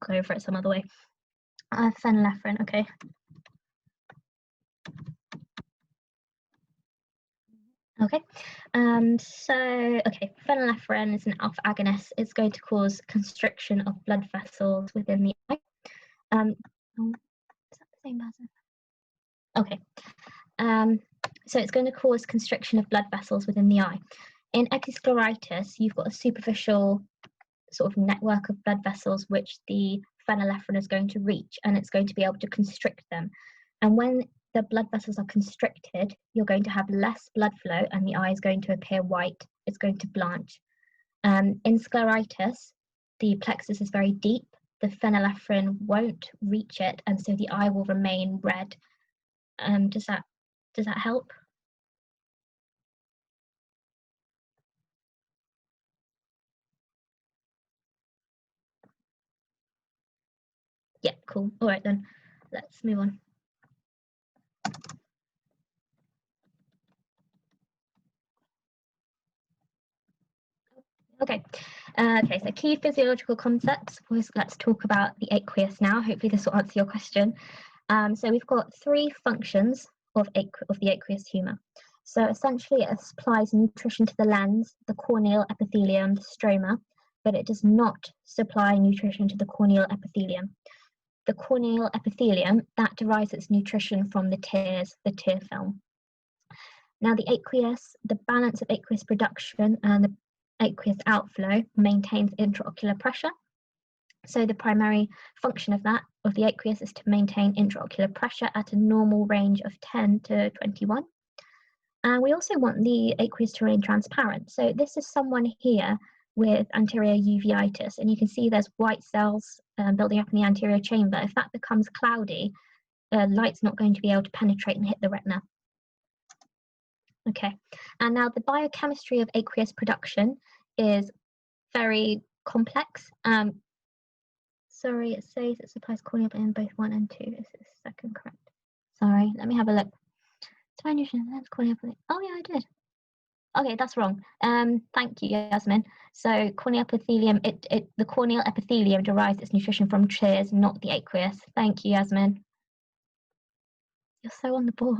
go over it some other way. Phenylephrine, okay. Okay, phenylephrine is an alpha agonist. It's going to cause constriction of blood vessels within the eye. Is that the same person? Okay, so it's going to cause constriction of blood vessels within the eye. In episcleritis, you've got a superficial sort of network of blood vessels which the phenylephrine is going to reach, and it's going to be able to constrict them. And when the blood vessels are constricted, you're going to have less blood flow and the eye is going to appear white. It's going to blanch. In scleritis, the plexus is very deep. The phenylephrine won't reach it, and so the eye will remain red. Does that help? Yeah, cool. All right then, let's move on. Okay, so key physiological concepts. Let's talk about the aqueous now. Hopefully this will answer your question. So we've got three functions of the aqueous humour. So essentially it supplies nutrition to the lens, the corneal epithelium, the stroma, but it does not supply nutrition to the corneal epithelium. The corneal epithelium, that derives its nutrition from the tears, the tear film. Now the aqueous, the balance of aqueous production and the aqueous outflow maintains intraocular pressure. So the primary function of the aqueous is to maintain intraocular pressure at a normal range of 10 to 21. And we also want the aqueous to remain transparent. So this is someone here with anterior uveitis, and you can see there's white cells building up in the anterior chamber. If that becomes cloudy, light's not going to be able to penetrate and hit the retina. Okay, and now the biochemistry of aqueous production is very complex. Sorry, it says it supplies corneal in both 1 and 2. Is this second correct? Sorry, let me have a look. Corneal. Oh yeah, I did. Okay, that's wrong. Thank you, Yasmin. So corneal epithelium, the corneal epithelium derives its nutrition from tears, not the aqueous. Thank you, Yasmin. You're so on the ball.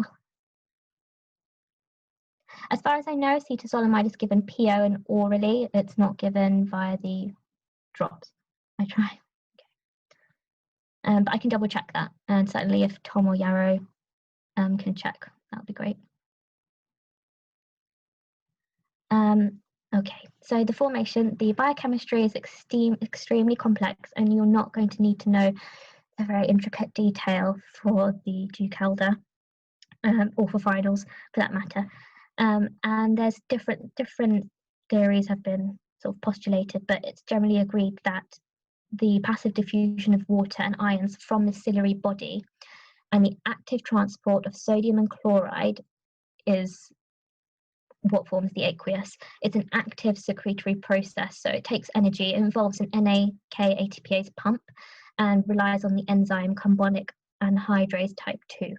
As far as I know, acetazolamide is given PO and orally. It's not given via the drops. I try. Okay. But I can double check that, and certainly if Tom or Yarrow can check, that would be great. Okay, so the formation, the biochemistry is extremely complex, and you're not going to need to know a very intricate detail for the Duke Elder, or for finals for that matter. And there's different theories have been sort of postulated, but it's generally agreed that the passive diffusion of water and ions from the ciliary body and the active transport of sodium and chloride is what forms the aqueous. It's an active secretory process, so it takes energy. It involves an NAK ATPase pump and relies on the enzyme carbonic anhydrase type 2.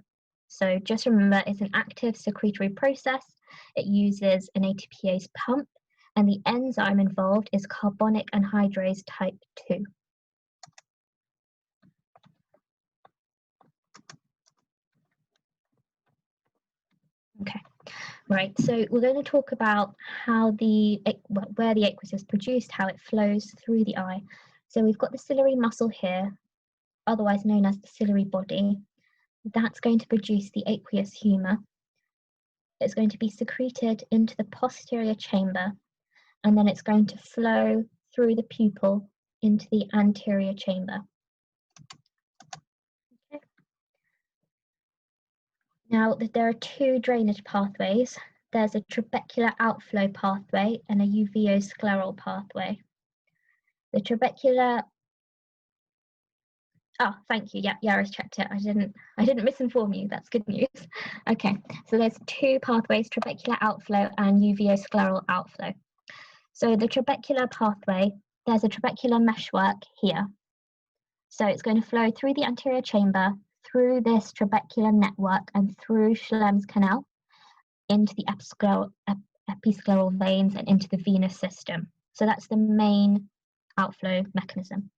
So just remember, it's an active secretory process. It uses an ATPase pump, and the enzyme involved is carbonic anhydrase type 2. Okay, right, so we're going to talk about how where the aqueous is produced, how it flows through the eye. So we've got the ciliary muscle here, otherwise known as the ciliary body. That's going to produce the aqueous humour. It's going to be secreted into the posterior chamber, and then it's going to flow through the pupil into the anterior chamber. Okay. Now, there are two drainage pathways. There's a trabecular outflow pathway and a uveoscleral pathway. The trabecular... Oh, thank you. Yeah, Yara's checked it. I didn't misinform you. That's good news. Okay, so there's two pathways, trabecular outflow and uveoscleral outflow. So the trabecular pathway, there's a trabecular meshwork here. So it's going to flow through the anterior chamber, through this trabecular network, and through Schlem's canal into the episcleral veins and into the venous system. So that's the main outflow mechanism.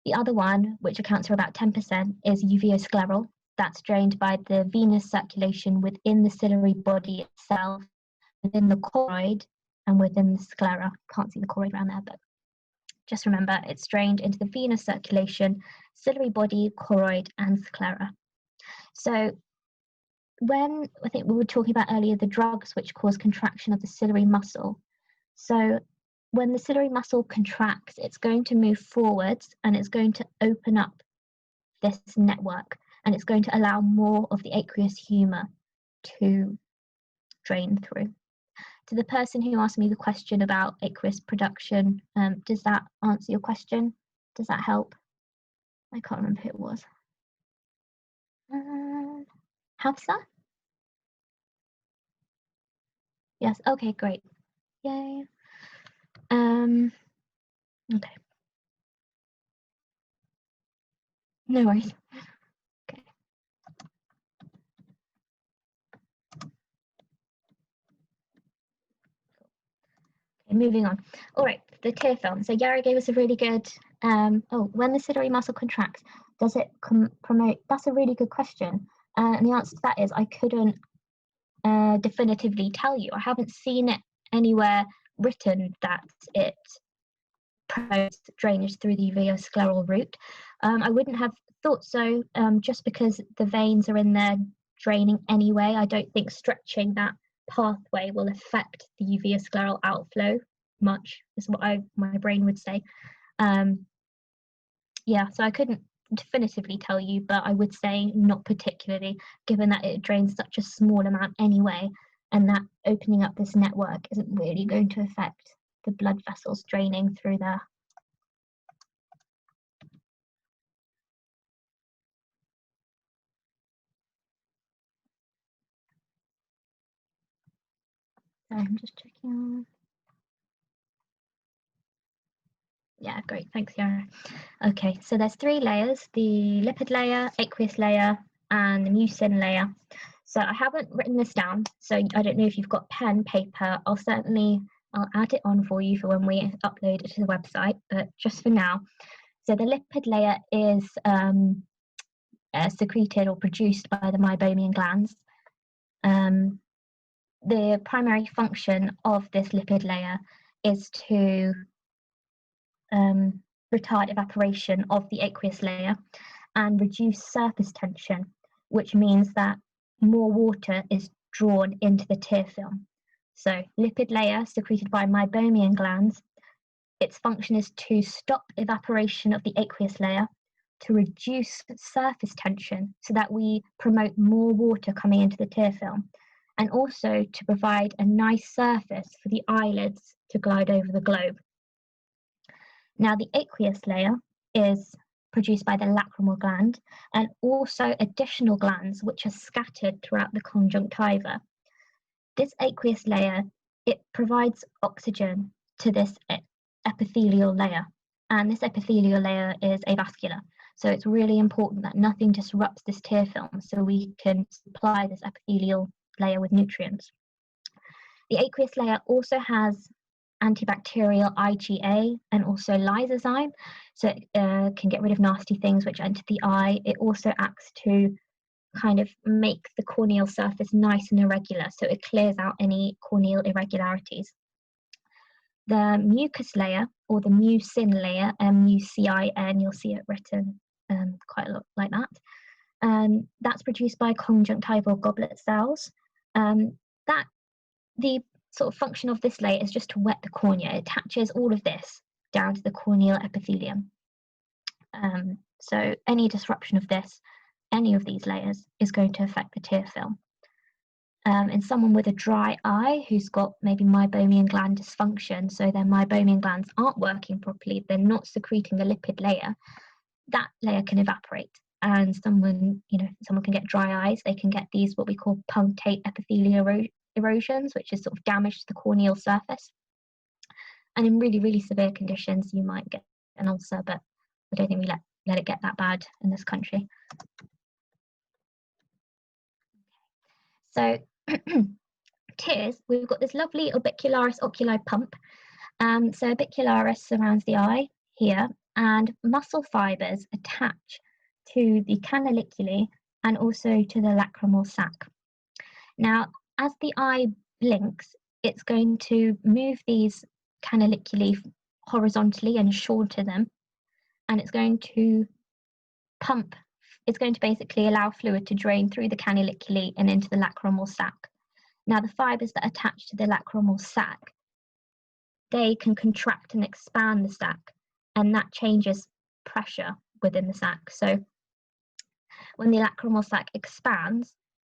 The other one, which accounts for about 10%, is uveoscleral. That's drained by the venous circulation within the ciliary body itself, within the choroid and within the sclera. Can't see the choroid around there, but just remember it's drained into the venous circulation, ciliary body, choroid, and sclera. So when, I think we were talking about earlier, the drugs which cause contraction of the ciliary muscle. So when the ciliary muscle contracts, it's going to move forwards and it's going to open up this network, and it's going to allow more of the aqueous humour to drain through. To the person who asked me the question about aqueous production, does that answer your question? Does that help? I can't remember who it was. Hafsa? Yes, okay, great. Yay. Okay. No worries. Okay. Okay, moving on. All right, the tear film. So Yara gave us a really good, when the ciliary muscle contracts, does it promote? That's a really good question. And the answer to that is I couldn't definitively tell you. I haven't seen it anywhere written that it promotes drainage through the uveoscleral route. I wouldn't have thought so, just because the veins are in there draining anyway. I don't think stretching that pathway will affect the uveoscleral outflow much, is what my brain would say. Yeah, so I couldn't definitively tell you, but I would say not particularly, given that it drains such a small amount anyway, and that opening up this network isn't really going to affect the blood vessels draining through there. So I'm just checking. Yeah, great, thanks, Yara. Okay, so there's three layers: the lipid layer, aqueous layer, and the mucin layer. So I haven't written this down, so I don't know if you've got pen, paper. I'll add it on for you for when we upload it to the website, but just for now. So the lipid layer is secreted or produced by the meibomian glands. The primary function of this lipid layer is to retard evaporation of the aqueous layer and reduce surface tension, which means that more water is drawn into the tear film. So lipid layer secreted by meibomian glands, its function is to stop evaporation of the aqueous layer, to reduce surface tension so that we promote more water coming into the tear film, and also to provide a nice surface for the eyelids to glide over the globe. Now, the aqueous layer is produced by the lacrimal gland and also additional glands which are scattered throughout the conjunctiva. This aqueous layer, it provides oxygen to this epithelial layer, and this epithelial layer is avascular. So it's really important that nothing disrupts this tear film so we can supply this epithelial layer with nutrients. The aqueous layer also has antibacterial IgA and also lysozyme, so it can get rid of nasty things which enter the eye. It also acts to kind of make the corneal surface nice and irregular, so it clears out any corneal irregularities. The mucus layer, or the mucin layer, M-U-C-I-N, you'll see it written quite a lot like that. That's produced by conjunctival goblet cells. The sort of function of this layer is just to wet the cornea. It attaches all of this down to the corneal epithelium. So any disruption of this, any of these layers, is going to affect the tear film. In someone with a dry eye who's got maybe meibomian gland dysfunction, so their meibomian glands aren't working properly, they're not secreting the lipid layer, that layer can evaporate. And someone can get dry eyes, they can get these what we call punctate epithelial erosions, which is sort of damage to the corneal surface. And in really, really severe conditions, you might get an ulcer, but I don't think we let it get that bad in this country. So tears, we've got this lovely orbicularis oculi pump. So orbicularis surrounds the eye here, and muscle fibers attach to the canaliculi and also to the lacrimal sac. Now, as the eye blinks, it's going to move these canaliculi horizontally and shorter them, and it's going to pump. It's going to basically allow fluid to drain through the canaliculi and into the lacrimal sac. Now, the fibers that attach to the lacrimal sac, they can contract and expand the sac, and that changes pressure within the sac. So when the lacrimal sac expands,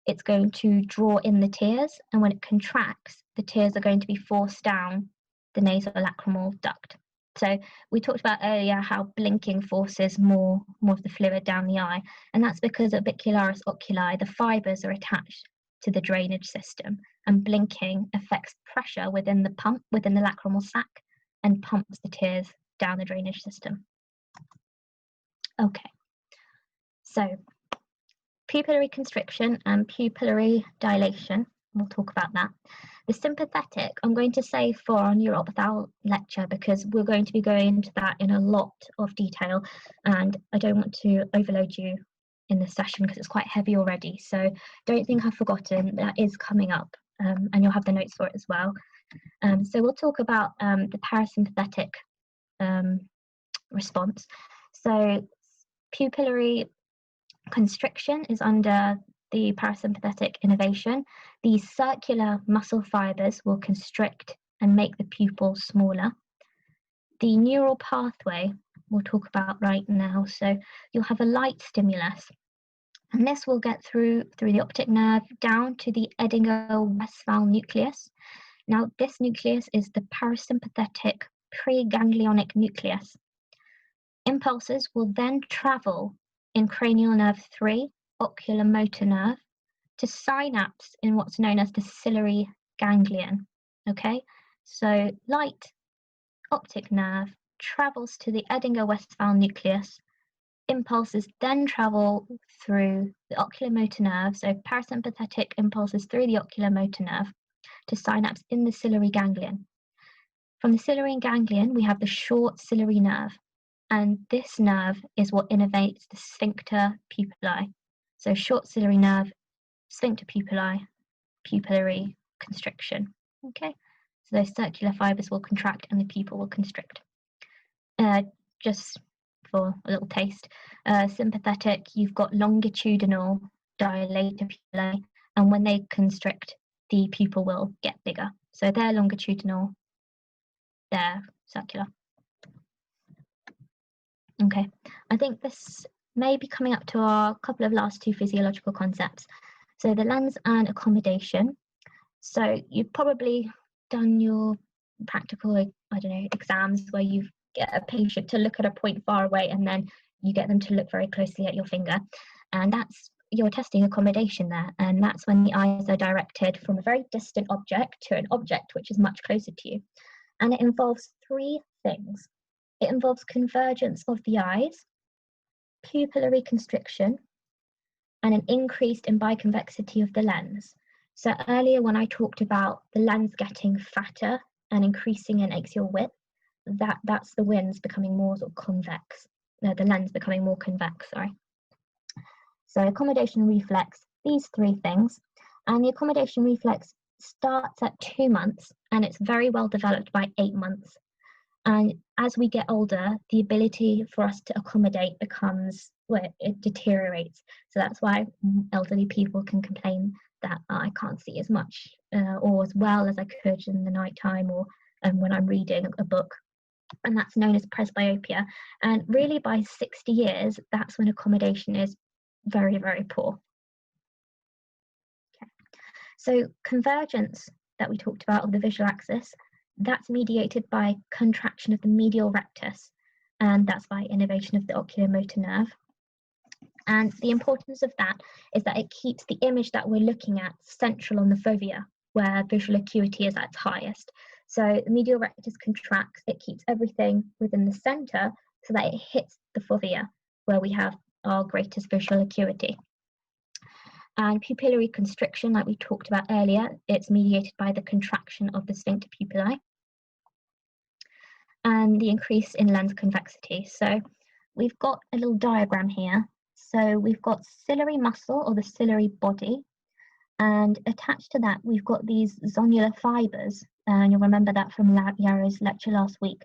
it's going to draw in the tears, and when it contracts, the tears are going to be forced down the nasolacrimal duct. So we talked about earlier how blinking forces more of the fluid down the eye, and that's because orbicularis oculi, the fibers are attached to the drainage system, and blinking affects pressure within the lacrimal sac and pumps the tears down the drainage system. Okay, so pupillary constriction and pupillary dilation, we'll talk about that. The sympathetic, I'm going to say for our neuroophthalmology lecture, because we're going to be going into that in a lot of detail, and I don't want to overload you in this session because it's quite heavy already. So don't think I've forgotten, that is coming up, and you'll have the notes for it as well. So we'll talk about the parasympathetic response. So pupillary constriction is under the parasympathetic innervation. These circular muscle fibers will constrict and make the pupil smaller. The neural pathway we'll talk about right now. So you'll have a light stimulus, and this will get through the optic nerve down to the Edinger-Westphal nucleus. Now, this nucleus is the parasympathetic preganglionic nucleus. Impulses will then travel in cranial nerve 3, ocular motor nerve, to synapse in what's known as the ciliary ganglion. Okay, so light optic nerve travels to the Edinger-Westphal nucleus. Impulses then travel through the ocular motor nerve, so parasympathetic impulses through the ocular motor nerve to synapse in the ciliary ganglion. From the ciliary ganglion, we have the short ciliary nerve, and this nerve is what innervates the sphincter pupillae. So short ciliary nerve, sphincter pupillae, pupillary constriction. Okay, so those circular fibers will contract and the pupil will constrict. Just for a little taste, sympathetic, you've got longitudinal dilator pupillae, and when they constrict, the pupil will get bigger. So they're longitudinal, they're circular. Okay, I think this may be coming up to our couple of last two physiological concepts. So the lens and accommodation. So you've probably done your practical, I don't know, exams where you get a patient to look at a point far away and then you get them to look very closely at your finger, and you're testing accommodation there, and that's when the eyes are directed from a very distant object to an object which is much closer to you. And it involves three things. It involves convergence of the eyes, pupillary constriction, and an increase in biconvexity of the lens. So earlier when I talked about the lens getting fatter and increasing in axial width, that's the lens becoming more sort of convex. No, the lens becoming more convex, sorry. So accommodation reflex, these three things. And the accommodation reflex starts at 2 months and it's very well developed by 8 months. And as we get older, the ability for us to accommodate becomes, well, it deteriorates. So that's why elderly people can complain that I can't see as much or as well as I could in the nighttime or when I'm reading a book. And that's known as presbyopia. And really by 60 years, that's when accommodation is very, very poor. Okay. So convergence that we talked about of the visual axis, that's mediated by contraction of the medial rectus, and that's by innervation of the oculomotor nerve. And the importance of that is that it keeps the image that we're looking at central on the fovea, where visual acuity is at its highest. So the medial rectus contracts, it keeps everything within the center so that it hits the fovea, where we have our greatest visual acuity. And pupillary constriction, like we talked about earlier, it's mediated by the contraction of the sphincter pupillae and the increase in lens convexity. So we've got a little diagram here. So we've got ciliary muscle, or the ciliary body, and attached to that we've got these zonular fibers, and you'll remember that from Yarrow's lecture last week.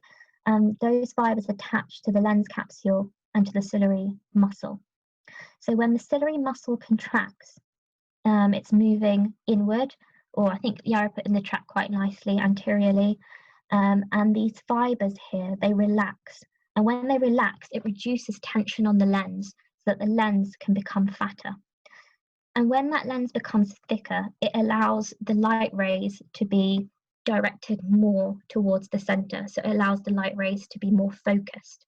Those fibers attach to the lens capsule and to the ciliary muscle. So when the ciliary muscle contracts, it's moving inward, or I think Yarrow put in the track quite nicely, anteriorly, and these fibers here, they relax. And when they relax, it reduces tension on the lens so that the lens can become fatter. And when that lens becomes thicker, it allows the light rays to be directed more towards the center. So it allows the light rays to be more focused.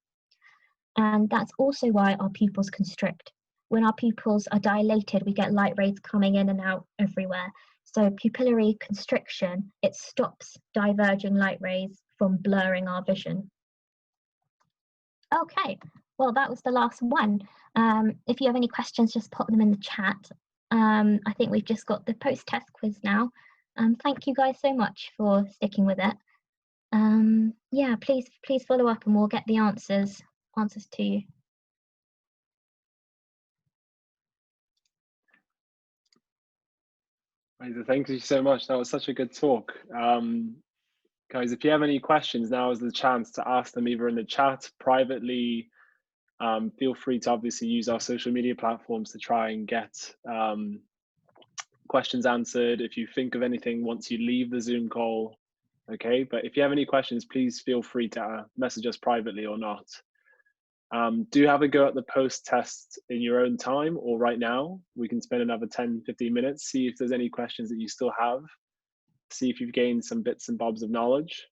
And that's also why our pupils constrict. When our pupils are dilated, we get light rays coming in and out everywhere. So pupillary constriction, it stops diverging light rays from blurring our vision. Okay, well, that was the last one. If you have any questions, just pop them in the chat. I think we've just got the post-test quiz now. Thank you guys so much for sticking with it. Yeah, please follow up and we'll get the answers to you. Thank you so much. That was such a good talk. Guys, if you have any questions, now is the chance to ask them either in the chat, privately. Feel free to obviously use our social media platforms to try and get questions answered. If you think of anything once you leave the Zoom call, okay? But if you have any questions, please feel free to message us privately or not. Do have a go at the post-test in your own time or right now. We can spend another 10, 15 minutes, see if there's any questions that you still have, see if you've gained some bits and bobs of knowledge.